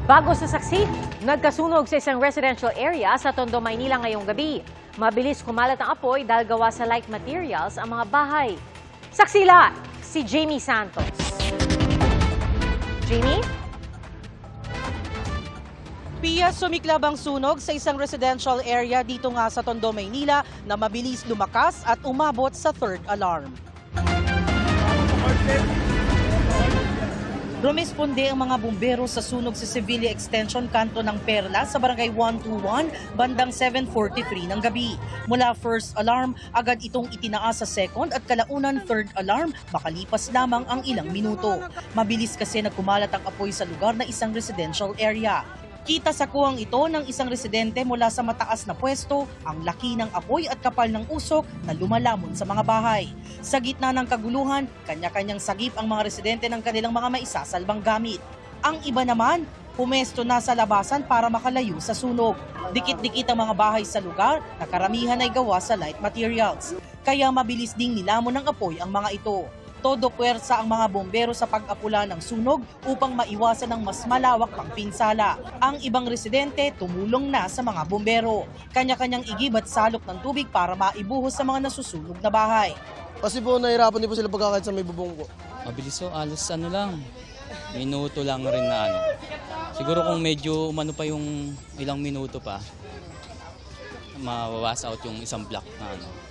Bago sa saksi, nagkasunog sa isang residential area sa Tondo, Maynila ngayong gabi. Mabilis kumalat ang apoy dahil gawa sa light materials ang mga bahay. Saksila, si Jamie Santos. Jamie? Pia, sumiklab ang sunog sa isang residential area dito nga sa Tondo, Maynila na mabilis lumakas at umabot sa third alarm. Rumesponde ang mga bumbero sa sunog sa Sevilla Extension kanto ng Perla sa barangay 121 bandang 7:43 ng gabi. Mula first alarm, agad itong itinaas sa second at kalaunan third alarm, makalipas lamang ang ilang minuto. Mabilis kasi nagkumalat ang apoy sa lugar na isang residential area. Kita sa kuwang ito ng isang residente mula sa mataas na pwesto ang laki ng apoy at kapal ng usok na lumalamon sa mga bahay. Sa gitna ng kaguluhan, kanya-kanyang sagip ang mga residente ng kanilang mga maisasalbang gamit. Ang iba naman, pumesto na sa labasan para makalayo sa sunog. Dikit-dikit ang mga bahay sa lugar na karamihan ay gawa sa light materials. Kaya mabilis ding nilamon ng apoy ang mga ito. Todo puwersa ang mga bombero sa pag-apula ng sunog upang maiwasan ng mas malawak pang pinsala. Ang ibang residente tumulong na sa mga bombero. Kanya-kanyang igib at salok ng tubig para maibuhos sa mga nasusunog na bahay. Kasi po nahirapan din po sila pagkakait sa may bubong po. Mabilis po, alos lang, minuto lang rin na ano. Siguro kung medyo umano pa yung ilang minuto pa, mawawas out yung isang block na ano.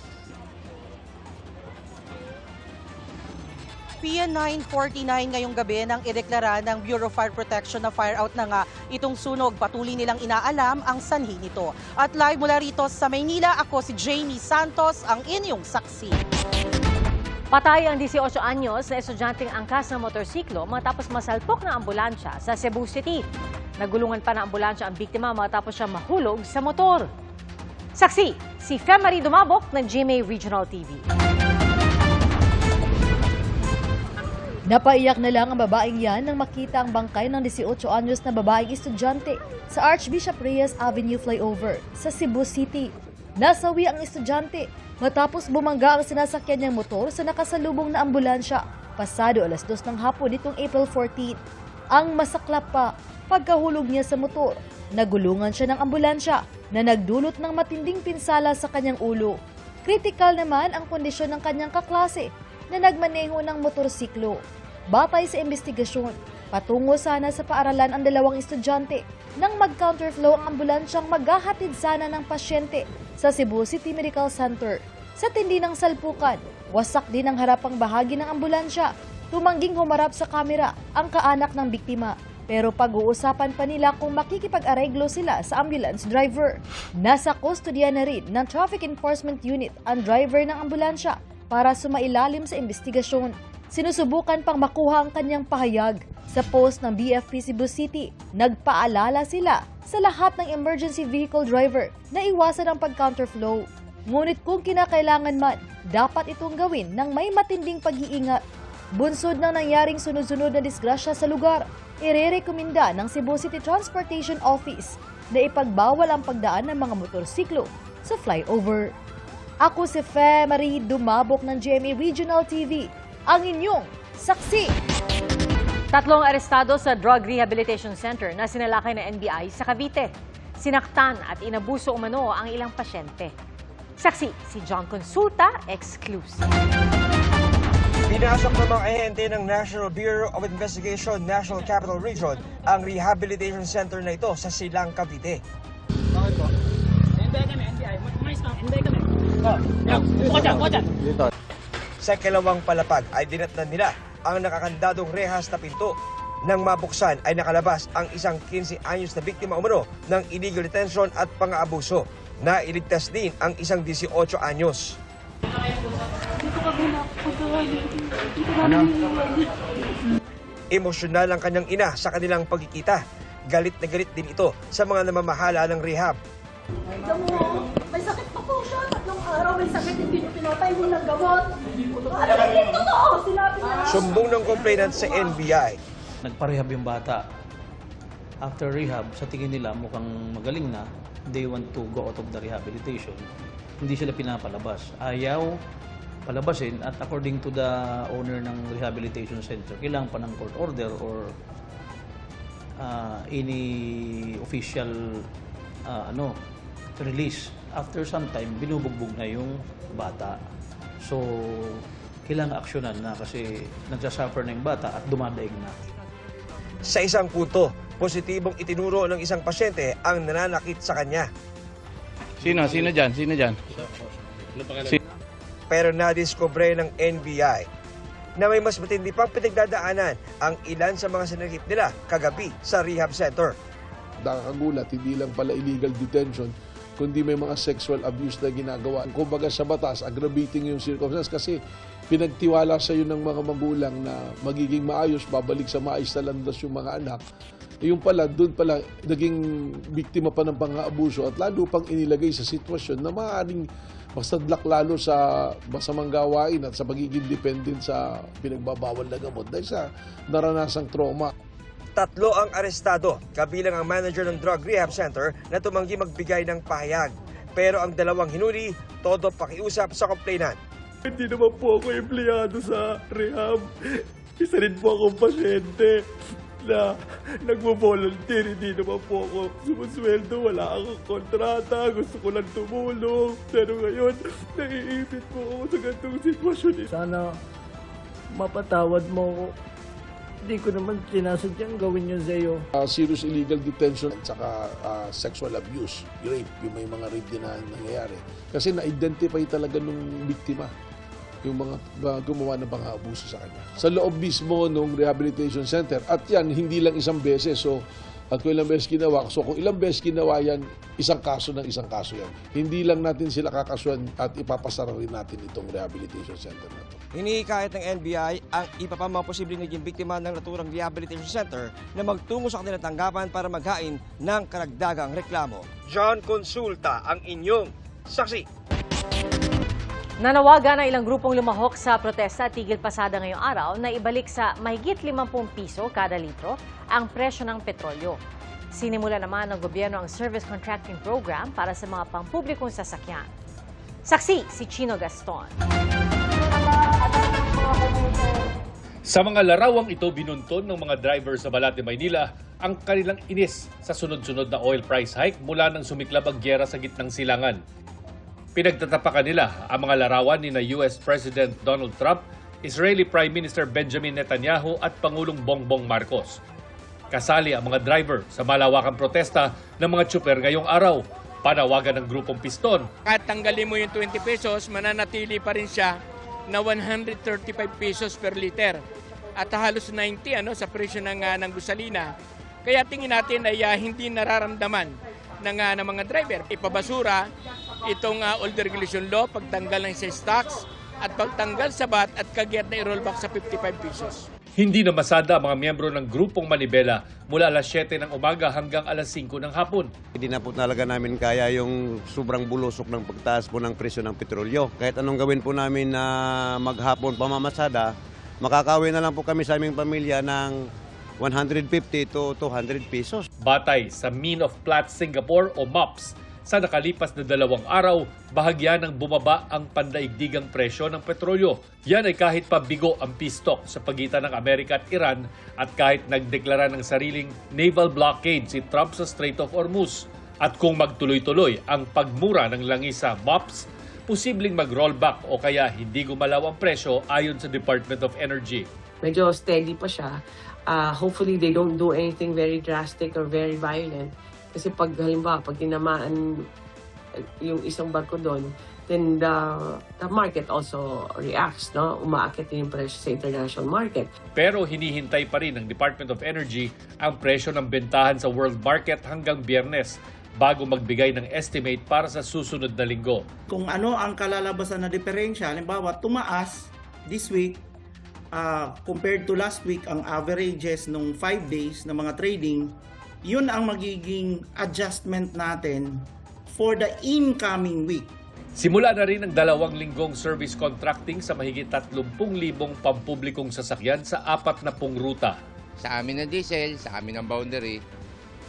Pia 9:49 ngayong gabi nang ideklara ng Bureau of Fire Protection na fire out na nga itong sunog. Patuloy nilang inaalam ang sanhi nito. At live mula rito sa Maynila, ako si Jamie Santos, ang inyong saksi. Patay ang 18 anyos na estudyanteng angkas ng motorsiklo matapos masalpok ng ambulansya sa Cebu City. Nagulungan pa ng ambulansya ang biktima matapos siya mahulog sa motor. Saksi, si Femari Dumabok ng GMA Regional TV. Napaiyak na lang ang babaeng yan nang makita ang bangkay ng 18 anyos na babaeng estudyante sa Archbishop Reyes Avenue flyover sa Cebu City. Nasawi ang estudyante matapos bumangga ang sinasakyan niyang motor sa nakasalubong na ambulansya pasado 2:00 ng hapon nitong April 14. Ang masaklap pa, pagkahulog niya sa motor, nagulungan siya ng ambulansya na nagdulot ng matinding pinsala sa kanyang ulo. Kritikal naman ang kondisyon ng kanyang kaklase na nagmaneho ng motorsiklo. Batay sa investigasyon, patungo sana sa paaralan ang dalawang estudyante nang mag-counterflow ang ambulansyang maghahatid sana ng pasyente sa Cebu City Medical Center. Sa tindi ng salpukan, wasak din ang harapang bahagi ng ambulansya. Tumangging humarap sa kamera ang kaanak ng biktima. Pero pag-uusapan pa nila kung makikipag-areglo sila sa ambulance driver. Nasa kustodiya na rin ng Traffic Enforcement Unit ang driver ng ambulansya para sumailalim sa investigasyon. Sinusubukan pang makuha ang kanyang pahayag. Sa post ng BFP Cebu City, nagpaalala sila sa lahat ng emergency vehicle driver na iwasan ang pag-counterflow. Ngunit kung kinakailangan man, dapat itong gawin ng may matinding pag-iingat. Bunsod ng nangyaring sunod-sunod na disgrasya sa lugar, irerekomenda ng Cebu City Transportation Office na ipagbawal ang pagdaan ng mga motorsiklo sa flyover. Ako si Femari Dumabok ng GMA Regional TV, ang inyong saksi. 3 arestado sa Drug Rehabilitation Center na sinalakay ng NBI sa Cavite. Sinaktan at inabuso umano ang ilang pasyente. Saksi, si John Consulta, exclusive. Pinasok ng mga ahente ng National Bureau of Investigation National Capital Region ang rehabilitation center na ito sa Silang, Cavite. Bakit po? NBI kami, NBI. Mais ka, NBI kami. Buka dyan. Sa kalawang palapag ay dinatnan nila ang nakakandadong rehas na pinto. Nang mabuksan ay nakalabas ang isang 15 anyos na biktima umano ng illegal detention at pang-aabuso. Nailigtas din ang isang 18 anyos. Emosyonal ang kanyang ina sa kanilang pagkikita. Galit na galit din ito sa mga namamahala ng rehab. May sakit pa po siya. 3 araw may sakit, hindi niyo pinatay mo ng gamot. Ano ba yung totoo? Sinabi na. Sumbong ng complainant sa NBI. Nagparehab yung bata. After rehab, sa tingin nila mukhang magaling na, they want to go out of the rehabilitation. Hindi sila pinapalabas. Ayaw palabasin at according to the owner ng rehabilitation center, kailangan pa ng court order or any official release. After some time, binubugbog na yung bata. So, kailangan aksyonan na kasi nagsasuffer na yung bata at dumadaig na. Sa isang punto, positibong itinuro ng isang pasyente ang nananakit sa kanya. Sino dyan? Pero nadiskubre ng NBI na may mas matindi pang pinagdadaanan ang ilan sa mga sinakit nila kagabi sa rehab center. Nakakagulat, hindi lang pala illegal detention, kundi may mga sexual abuse na ginagawa. Kumbaga sa batas, aggravating yung circumstance kasi pinagtiwala sa iyo ng mga magulang na magiging maayos, babalik sa maayos na landas yung mga anak. Yung pala, doon pala naging biktima pa ng pang-aabuso at lalo pang inilagay sa sitwasyon na maaaring magsadlak lalo sa masamang gawain at sa pagiging dependent sa pinagbabawal na gamot dahil sa naranasang trauma. 3 ang arestado, kabilang ang manager ng drug rehab center na tumanggi magbigay ng pahayag. Pero ang 2 hinuli, todo pakiusap sa complainant. Hindi naman po ako empleyado sa rehab. Isa rin po akong pasyente na nagvo-volunteer. Hindi naman po ako sumusweldo. Wala akong kontrata. Gusto ko lang tumulong. Pero ngayon, naiipit po ako sa ganitong sitwasyon. Sana mapatawad mo ako. Hindi ko naman sinasadyang gawin yun sa iyo. Serious illegal detention at saka sexual abuse, rape, yung may mga rape din na nangyayari. Kasi na-identify talaga nung biktima, yung mga gumawa ng pang-aabuso sa kanya. Sa loob mismo ng rehabilitation center, at yan, hindi lang isang beses. So, at kung ilang beses ginawa, so kung ilang beses ginawa yan, isang kaso yan. Hindi lang natin sila kakasuhan at ipapasara rin natin itong rehabilitation center na ito. Hinihikayat ng NBI ang iba pa mga posibleng naging biktima ng naturang rehabilitation center na magtungo sa kanilang tanggapan para maghain ng karagdagang reklamo. John Consulta ang inyong saksi. Nanawagan ang ilang grupong lumahok sa protesta at tigil pasada ngayong araw na ibalik sa mahigit 50 piso kada litro ang presyo ng petrolyo. Sinimula naman ng gobyerno ang service contracting program para sa mga pampublikong sasakyan. Saksi si Chino Gaston. Sa mga larawang ito, binunton ng mga driver sa Balate, Maynila ang kanilang inis sa sunod-sunod na oil price hike mula nang sumiklab ang gyera sa gitnang silangan. Pinagtatapakan nila ang mga larawan ni na US President Donald Trump, Israeli Prime Minister Benjamin Netanyahu at Pangulong Bongbong Marcos. Kasali ang mga driver sa malawakang protesta ng mga tsuper ngayong araw. Panawagan ng grupong Piston. Kahit tanggalin mo yung 20 pesos, mananatili pa rin siya na 135 pesos per liter. At halos 90 sa presyo ng gasolina. Kaya tingin natin ay hindi nararamdaman ng mga driver. Ipabasura itong old regulation law, pagtanggal ng sales tax at pagtanggal sa VAT at kagyat na i-rollback sa 55 pesos. Hindi na masada ang mga miyembro ng grupong Manibela mula alas 7 ng umaga hanggang alas 5 ng hapon. Hindi na po talaga namin kaya yung sobrang bulusok ng pagtaas po ng presyo ng petrolyo. Kahit anong gawin po namin na maghapon pamamasada, makakauwi na lang po kami sa aming pamilya ng 150 to 200 pesos. Batay sa Mean of Platts Singapore o MOPS, sa nakalipas na 2 araw, bahagya ng bumaba ang pandaigdigang presyo ng petrolyo. Yan ay kahit pabigo ang peace talk sa pagitan ng Amerika at Iran at kahit nagdeklara ng sariling naval blockade si Trump sa Strait of Hormuz. At kung magtuloy-tuloy ang pagmura ng langis sa MOPS, posibleng mag-rollback o kaya hindi gumalaw ang presyo ayon sa Department of Energy. Medyo steady pa siya. Hopefully they don't do anything very drastic or very violent. Kasi pag halimbawa, pag tinamaan yung isang barko doon, then the market also reacts, no? Umaakit din yung presyo sa international market. Pero hinihintay pa rin ng Department of Energy ang presyo ng bentahan sa world market hanggang Biyernes bago magbigay ng estimate para sa susunod na linggo. Kung ano ang kalalabasan na diferensya, halimbawa tumaas this week compared to last week, ang averages nung 5 days na mga trading, yun ang magiging adjustment natin for the incoming week. Simula na rin ang 2 linggong service contracting sa mahigit 30,000 pampublikong sasakyan sa 40 ruta. Sa amin ng diesel, sa amin ng boundary.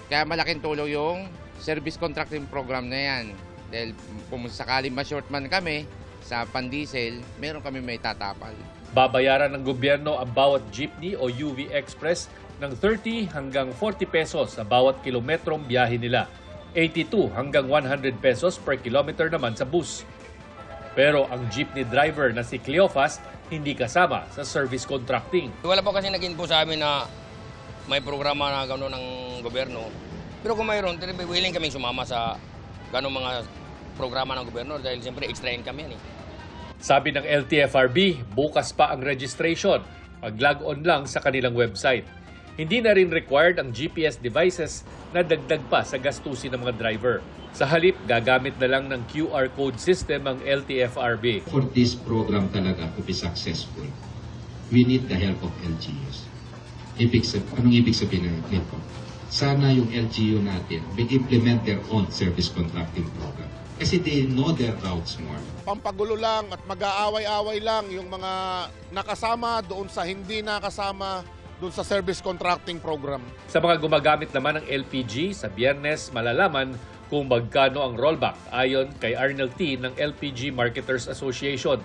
Kaya malaking tulong yung service contracting program na yan. Dahil kung sakaling ma-short man kami sa pan-diesel, meron kami may tatapal. Babayaran ng gobyerno ang bawat jeepney o UV Express ng 30 hanggang 40 pesos sa bawat kilometrong biyahe nila. 82 hanggang 100 pesos per kilometer naman sa bus. Pero ang jeepney driver na si Cleofas hindi kasama sa service contracting. Wala po kasi nag-info sa amin na may programa na gano'n ng gobyerno. Pero kung mayroon, willing kaming sumama sa gano'ng mga programa ng gobyerno dahil siyempre extra income yan eh. Sabi ng LTFRB, bukas pa ang registration. Mag-log on lang sa kanilang website. Hindi na rin required ang GPS devices na dagdag pa sa gastusin ng mga driver. Sa halip, gagamit na lang ng QR code system ang LTFRB. For this program talaga to be successful, we need the help of LGUs. Anong ibig sabihin nito? Sana yung LGU natin may implement their own service contracting program. Kasi they know their routes more. Pampagulo lang at mag-aaway-away lang yung mga nakasama doon sa hindi nakasama doon sa service contracting program. Sa mga gumagamit naman ng LPG, sa Biyernes malalaman kung magkano ang rollback ayon kay Arnel T ng LPG Marketers Association.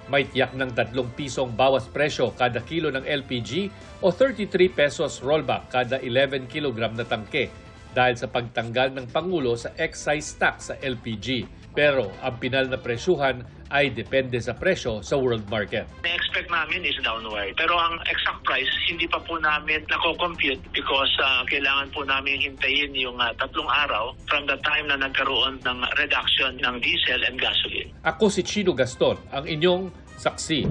May tiyak ng 3 pisong bawas presyo kada kilo ng LPG o 33 pesos rollback kada 11 kilogram na tangke dahil sa pagtanggal ng Pangulo sa excise tax sa LPG. Pero ang pinal na presyuhan ay depende sa presyo sa world market. Na-expect namin is downward. Pero ang exact price, hindi pa po namin nako-compute because kailangan po namin hintayin yung 3 araw from the time na nagkaroon ng reduction ng diesel and gasoline. Ako si Chino Gaston, ang inyong saksi.